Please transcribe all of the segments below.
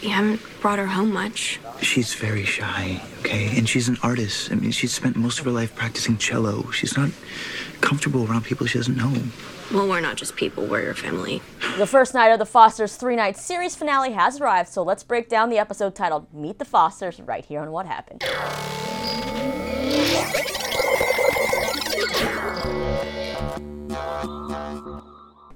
You haven't brought her home much. She's very shy, okay? And she's an artist. I mean, she's spent most of her life practicing cello. She's not comfortable around people she doesn't know. Well, we're not just people, we're your family. The first night of the Fosters 3-night series finale has arrived, so let's break down the episode titled Meet the Fosters right here on What Happened.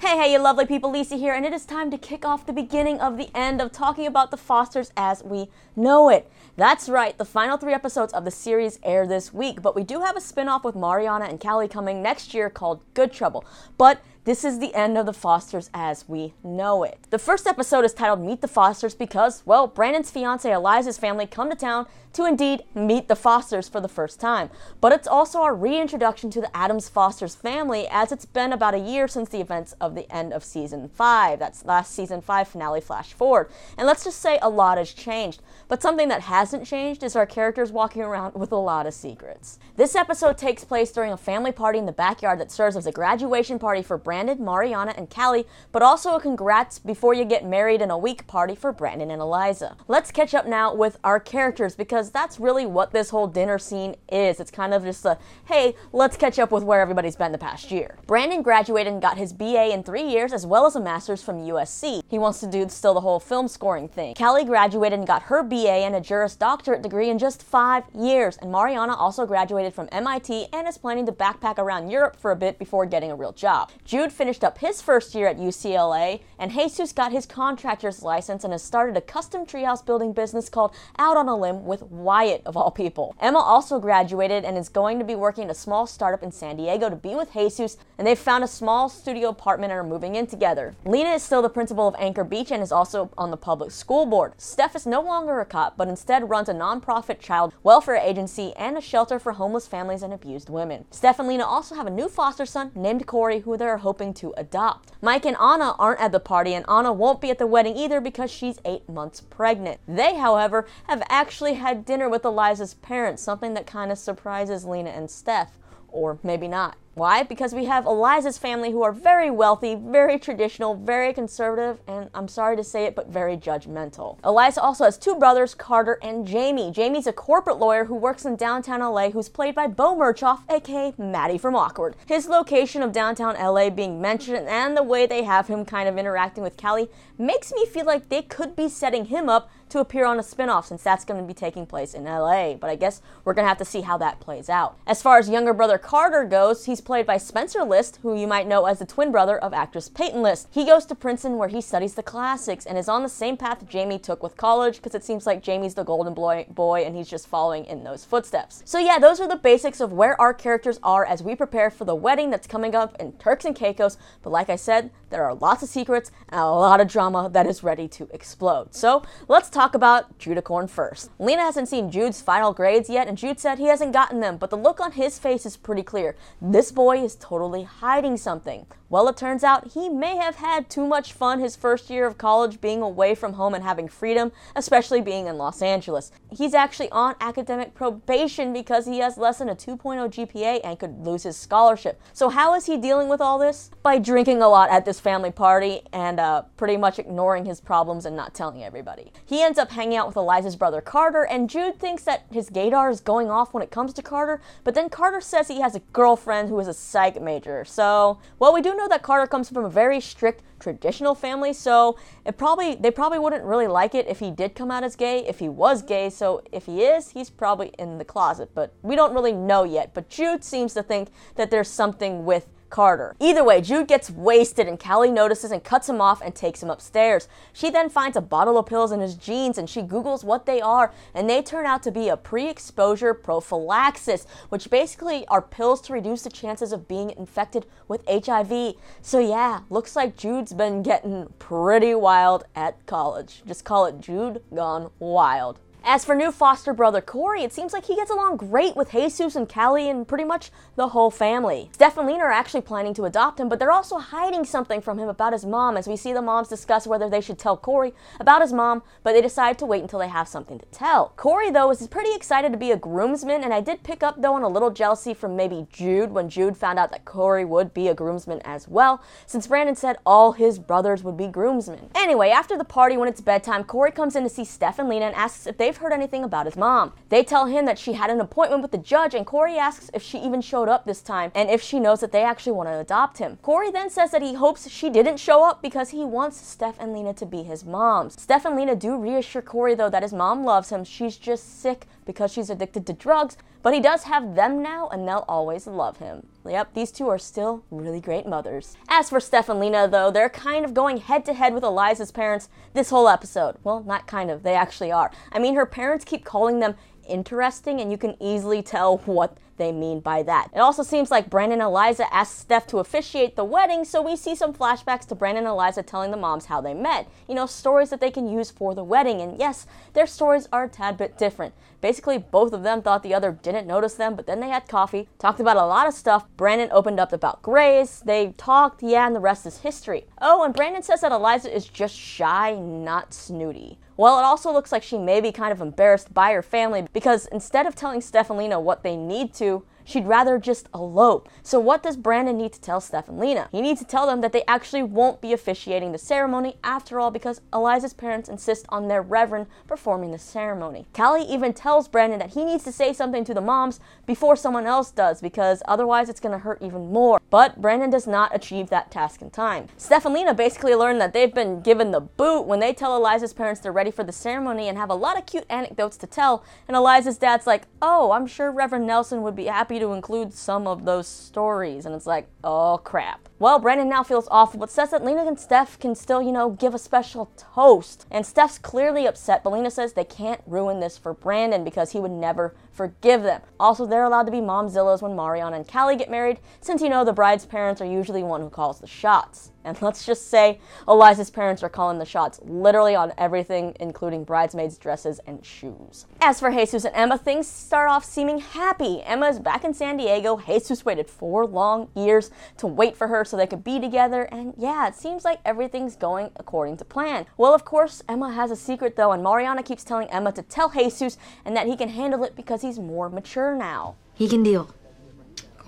Hey, you lovely people, Lisa here, and it is time to kick off the beginning of the end of talking about the Fosters as we know it. That's right, the final 3 episodes of the series air this week, but we do have a spin-off with Mariana and Callie coming next year called Good Trouble. But this is the end of the Fosters as we know it. The first episode is titled Meet the Fosters because, well, Brandon's fiancée Eliza's family come to town to indeed meet the Fosters for the first time. But it's also our reintroduction to the Addams Foster's family, as it's been about a year since the events of the end of Season 5. That's last Season 5 finale flash forward. And let's just say a lot has changed. But something that hasn't changed is our characters walking around with a lot of secrets. This episode takes place during a family party in the backyard that serves as a graduation party for Brandon, Mariana, and Callie, but also a congrats before you get married in a week party for Brandon and Eliza. Let's catch up now with our characters, because that's really what this whole dinner scene is. It's kind of just a, hey, let's catch up with where everybody's been the past year. Brandon graduated and got his BA in 3 years, as well as a master's from USC. He wants to do still the whole film scoring thing. Callie graduated and got her BA and a Juris Doctorate degree in just 5 years, and Mariana also graduated from MIT and is planning to backpack around Europe for a bit before getting a real job. Jude finished up his first year at UCLA, and Jesus got his contractor's license and has started a custom treehouse building business called Out on a Limb with Wyatt, of all people. Emma also graduated and is going to be working at a small startup in San Diego to be with Jesus, and they've found a small studio apartment and are moving in together. Lena is still the principal of Anchor Beach and is also on the public school board. Steph is no longer a cop, but instead runs a non-profit child welfare agency and a shelter for homeless families and abused women. Steph and Lena also have a new foster son named Corey, who they're hoping to adopt. Mike and Anna aren't at the party, and Anna won't be at the wedding either because she's 8 months pregnant. They, however, have actually had dinner with Eliza's parents, something that kind of surprises Lena and Steph. Or maybe not. Why? Because we have Eliza's family, who are very wealthy, very traditional, very conservative, and I'm sorry to say it, but very judgmental. Eliza also has 2 brothers, Carter and Jamie. Jamie's a corporate lawyer who works in downtown LA, who's played by Bo Murchoff, aka Maddie from Awkward. His location of downtown LA being mentioned and the way they have him kind of interacting with Callie makes me feel like they could be setting him up to appear on a spinoff, since that's going to be taking place in LA, but I guess we're going to have to see how that plays out. As far as younger brother Carter goes, he's played by Spencer List, who you might know as the twin brother of actress Peyton List. He goes to Princeton, where he studies the classics and is on the same path Jamie took with college, because it seems like Jamie's the golden boy and he's just following in those footsteps. So yeah, those are the basics of where our characters are as we prepare for the wedding that's coming up in Turks and Caicos, but like I said, there are lots of secrets and a lot of drama that is ready to explode. So let's talk about Judicorn first. Lena hasn't seen Jude's final grades yet, and Jude said he hasn't gotten them, but the look on his face is pretty clear. This boy is totally hiding something. Well, it turns out he may have had too much fun his first year of college, being away from home and having freedom, especially being in Los Angeles. He's actually on academic probation because he has less than a 2.0 GPA and could lose his scholarship. So how is he dealing with all this? By drinking a lot at this family party and pretty much ignoring his problems and not telling everybody. He ends up hanging out with Eliza's brother Carter, and Jude thinks that his gaydar is going off when it comes to Carter, but then Carter says he has a girlfriend who is a psych major. So, well, we do know that Carter comes from a very strict traditional family, so they probably wouldn't really like it if he did come out as gay, if he was gay. So if he is, he's probably in the closet, but we don't really know yet. But Jude seems to think that there's something with Carter. Either way, Jude gets wasted and Callie notices and cuts him off and takes him upstairs. She then finds a bottle of pills in his jeans and she Googles what they are, and they turn out to be a pre-exposure prophylaxis, which basically are pills to reduce the chances of being infected with HIV. So yeah, looks like Jude's been getting pretty wild at college. Just call it Jude gone wild. As for new foster brother Corey, it seems like he gets along great with Jesus and Callie and pretty much the whole family. Steph and Lena are actually planning to adopt him, but they're also hiding something from him about his mom, as we see the moms discuss whether they should tell Corey about his mom, but they decide to wait until they have something to tell. Corey, though, is pretty excited to be a groomsman, and I did pick up, though, on a little jealousy from maybe Jude when Jude found out that Corey would be a groomsman as well, since Brandon said all his brothers would be groomsmen. Anyway, after the party, when it's bedtime, Corey comes in to see Steph and Lena and asks if they've heard anything about his mom. They tell him that she had an appointment with the judge, and Corey asks if she even showed up this time and if she knows that they actually want to adopt him. Corey then says that he hopes she didn't show up because he wants Steph and Lena to be his moms. Steph and Lena do reassure Corey, though, that his mom loves him. She's just sick because she's addicted to drugs, but he does have them now and they'll always love him. Yep, these two are still really great mothers. As for Steph and Lena, though, they're kind of going head to head with Eliza's parents this whole episode. Well, not kind of, they actually are. I mean, her parents keep calling them interesting, and you can easily tell what they mean by that. It also seems like Brandon Eliza asked Steph to officiate the wedding, so we see some flashbacks to Brandon Eliza telling the moms how they met. You know, stories that they can use for the wedding, and yes, their stories are a tad bit different. Basically, both of them thought the other didn't notice them, but then they had coffee, talked about a lot of stuff. Brandon opened up about Grace, they talked, yeah, and the rest is history. Oh, and Brandon says that Eliza is just shy, not snooty. Well, it also looks like she may be kind of embarrassed by her family because instead of telling Steph and Lena what they need to, she'd rather just elope. So what does Brandon need to tell Steph and Lena? He needs to tell them that they actually won't be officiating the ceremony after all because Eliza's parents insist on their reverend performing the ceremony. Callie even tells Brandon that he needs to say something to the moms before someone else does because otherwise it's going to hurt even more. But Brandon does not achieve that task in time. Steph and Lena basically learn that they've been given the boot when they tell Eliza's parents they're ready for the ceremony and have a lot of cute anecdotes to tell, and Eliza's dad's like, oh, I'm sure Reverend Nelson would be happy to include some of those stories, and it's like, oh crap. Well, Brandon now feels awful, but says that Lena and Steph can still, give a special toast. And Steph's clearly upset, but Lena says they can't ruin this for Brandon because he would never forgive them. Also, they're allowed to be momzillas when Mariana and Callie get married, since the bride's parents are usually one who calls the shots. And let's just say Eliza's parents are calling the shots literally on everything, including bridesmaids' dresses and shoes. As for Jesus and Emma, things start off seeming happy. Emma is back in San Diego. Jesus waited 4 long years to wait for her so they could be together. And yeah, it seems like everything's going according to plan. Well, of course, Emma has a secret though, and Mariana keeps telling Emma to tell Jesus and that he can handle it because he's more mature now. He can deal.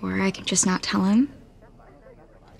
Or I can just not tell him.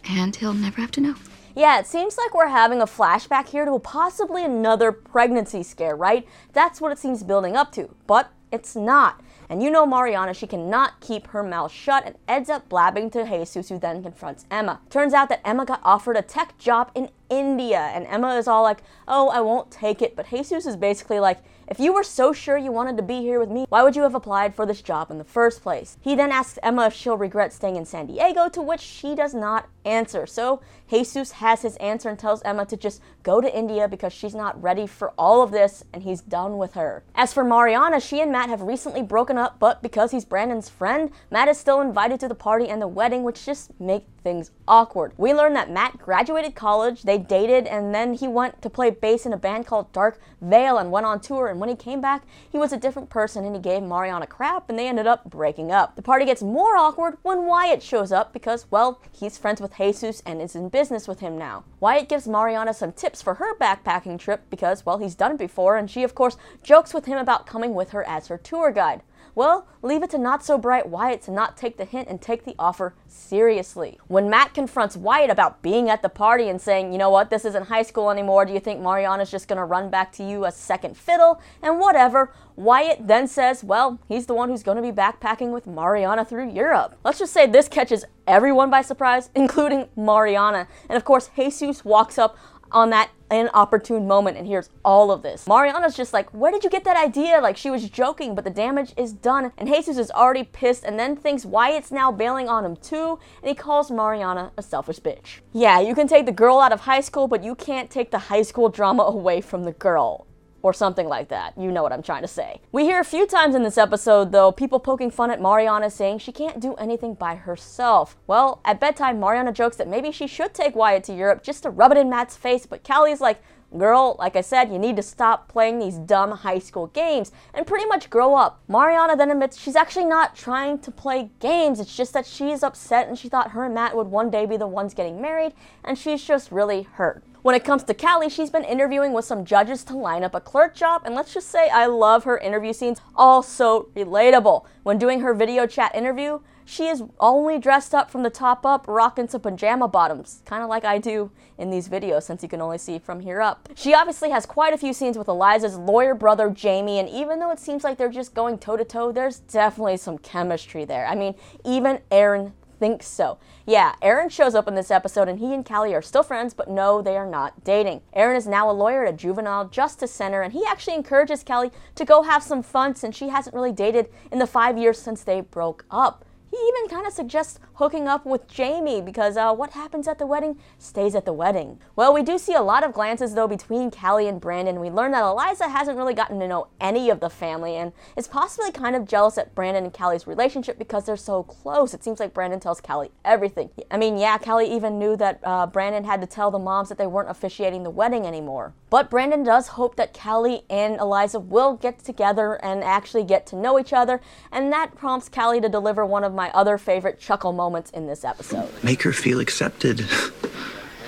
And he'll never have to know. Yeah, it seems like we're having a flashback here to possibly another pregnancy scare, right? That's what it seems building up to, but it's not. And Mariana, she cannot keep her mouth shut and ends up blabbing to Jesus, who then confronts Emma. Turns out that Emma got offered a tech job in India, and Emma is all like, oh, I won't take it, but Jesus is basically like, if you were so sure you wanted to be here with me, why would you have applied for this job in the first place? He then asks Emma if she'll regret staying in San Diego, to which she does not answer. So Jesus has his answer and tells Emma to just go to India because she's not ready for all of this and he's done with her. As for Mariana, she and Matt have recently broken up, but because he's Brandon's friend, Matt is still invited to the party and the wedding, which just make things awkward. We learn that Matt graduated college, they dated, and then he went to play bass in a band called Dark Veil and went on tour, and when he came back, he was a different person and he gave Mariana crap and they ended up breaking up. The party gets more awkward when Wyatt shows up because, well, he's friends with Jesus and is in business with him now. Wyatt gives Mariana some tips for her backpacking trip because, well, he's done it before, and she, of course, jokes with him about coming with her as her tour guide. Well, leave it to not-so-bright Wyatt to not take the hint and take the offer seriously. When Matt confronts Wyatt about being at the party and saying, you know what, this isn't high school anymore, do you think Mariana's just gonna run back to you as second fiddle, and whatever, Wyatt then says, well, he's the one who's gonna be backpacking with Mariana through Europe. Let's just say this catches everyone by surprise, including Mariana, and of course, Jesus walks up on that inopportune moment and hears all of this. Mariana's just like, where did you get that idea? Like, she was joking, but the damage is done, and Jesus is already pissed and then thinks Wyatt's now bailing on him too, and he calls Mariana a selfish bitch. Yeah, you can take the girl out of high school, but you can't take the high school drama away from the girl. Or something like that. You know what I'm trying to say. We hear a few times in this episode, though, people poking fun at Mariana, saying she can't do anything by herself. Well, at bedtime, Mariana jokes that maybe she should take Wyatt to Europe just to rub it in Matt's face, but Callie's like, Girl, like I said, you need to stop playing these dumb high school games and pretty much grow up. Mariana then admits she's actually not trying to play games, it's just that she's upset and she thought her and Matt would one day be the ones getting married, and she's just really hurt. When it comes to Callie, she's been interviewing with some judges to line up a clerk job, and let's just say I love her interview scenes, all so relatable. When doing her video chat interview, she is only dressed up from the top up, rocking some pajama bottoms, kind of like I do in these videos since you can only see from here up. She obviously has quite a few scenes with Eliza's lawyer brother Jamie, and even though it seems like they're just going toe to toe, there's definitely some chemistry there. I mean, even Aaron thinks so. Yeah, Aaron shows up in this episode and he and Callie are still friends, but no, they are not dating. Aaron is now a lawyer at a juvenile justice center, and he actually encourages Callie to go have some fun since she hasn't really dated in the 5 years since they broke up. He even kind of suggests hooking up with Jamie because what happens at the wedding stays at the wedding. Well, we do see a lot of glances though between Callie and Brandon. We learn that Eliza hasn't really gotten to know any of the family and is possibly kind of jealous at Brandon and Callie's relationship because they're so close. It seems like Brandon tells Callie everything. I mean, yeah, Callie even knew that Brandon had to tell the moms that they weren't officiating the wedding anymore. But Brandon does hope that Callie and Eliza will get together and actually get to know each other, and that prompts Callie to deliver one of my other favorite chuckle moments in this episode. Make her feel accepted.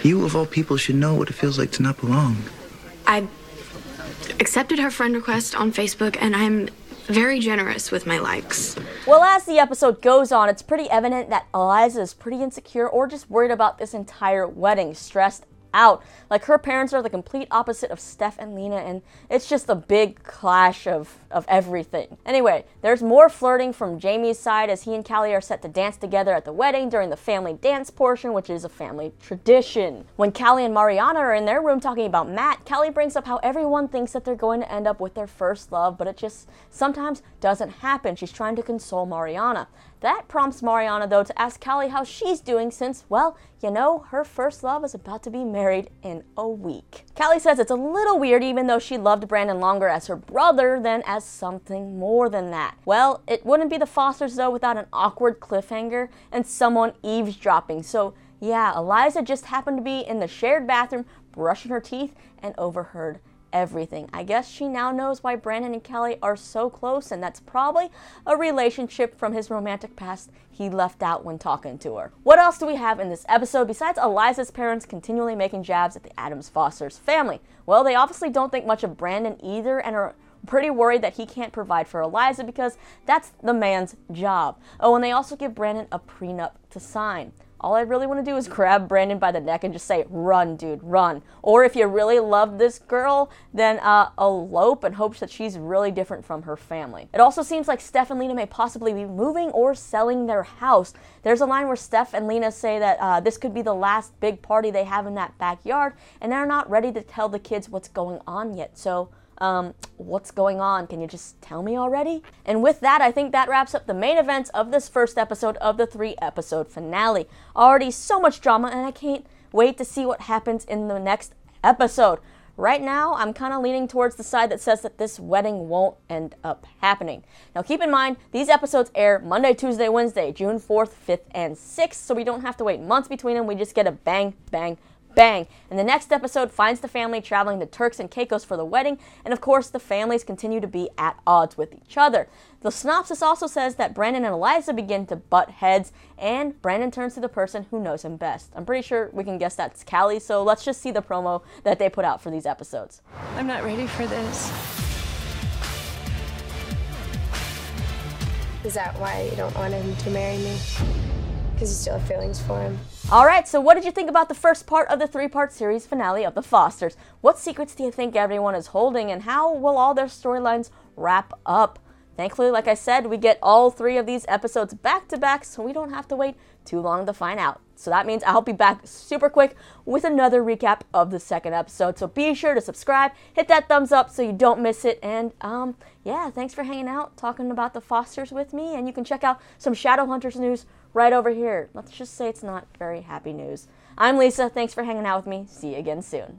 You, of all people, should know what it feels like to not belong. I accepted her friend request on Facebook, and I'm very generous with my likes. Well, as the episode goes on, it's pretty evident that Eliza is pretty insecure or just worried about this entire wedding, stressed out. Like, her parents are the complete opposite of Steph and Lena, and it's just a big clash of everything. Anyway, there's more flirting from Jamie's side as he and Callie are set to dance together at the wedding during the family dance portion, which is a family tradition. When Callie and Mariana are in their room talking about Matt, Callie brings up how everyone thinks that they're going to end up with their first love, but it just sometimes doesn't happen. She's trying to console Mariana. That prompts Mariana, though, to ask Callie how she's doing since, well, you know, her first love is about to be married in a week. Callie says it's a little weird even though she loved Brandon longer as her brother than as something more than that. Well, it wouldn't be the Fosters, though, without an awkward cliffhanger and someone eavesdropping. So, yeah, Eliza just happened to be in the shared bathroom brushing her teeth and overheard everything. I guess she now knows why Brandon and Callie are so close, and that's probably a relationship from his romantic past he left out when talking to her. What else do we have in this episode besides Eliza's parents continually making jabs at the Addams Foster's family? Well, they obviously don't think much of Brandon either and are pretty worried that he can't provide for Eliza because that's the man's job. Oh, and they also give Brandon a prenup to sign. All I really want to do is grab Brandon by the neck and just say, run, dude, run. Or if you really love this girl, then elope and hope that she's really different from her family. It also seems like Steph and Lena may possibly be moving or selling their house. There's a line where Steph and Lena say that this could be the last big party they have in that backyard, and they're not ready to tell the kids what's going on yet. So, what's going on? Can you just tell me already? And with that, I think that wraps up the main events of this first episode of the 3-episode finale. Already so much drama, and I can't wait to see what happens in the next episode. Right now, I'm kind of leaning towards the side that says that this wedding won't end up happening. Now, keep in mind, these episodes air Monday, Tuesday, Wednesday, June 4th, 5th, and 6th, so we don't have to wait months between them. We just get a bang, bang, bang. And the next episode finds the family traveling to Turks and Caicos for the wedding, and of course the families continue to be at odds with each other. The synopsis also says that Brandon and Eliza begin to butt heads, and Brandon turns to the person who knows him best. I'm pretty sure we can guess that's Callie, so let's just see the promo that they put out for these episodes. I'm not ready for this. Is that why you don't want him to marry me? Because you still have feelings for him? Alright, so what did you think about the first part of the 3-part series finale of The Fosters? What secrets do you think everyone is holding, and how will all their storylines wrap up? Thankfully, like I said, we get all 3 of these episodes back to back, so we don't have to wait too long to find out. So that means I'll be back super quick with another recap of the second episode. So be sure to subscribe, hit that thumbs up so you don't miss it, and yeah, thanks for hanging out, talking about The Fosters with me, and you can check out some Shadowhunters news right over here. Let's just say it's not very happy news. I'm Lisa, thanks for hanging out with me, see you again soon.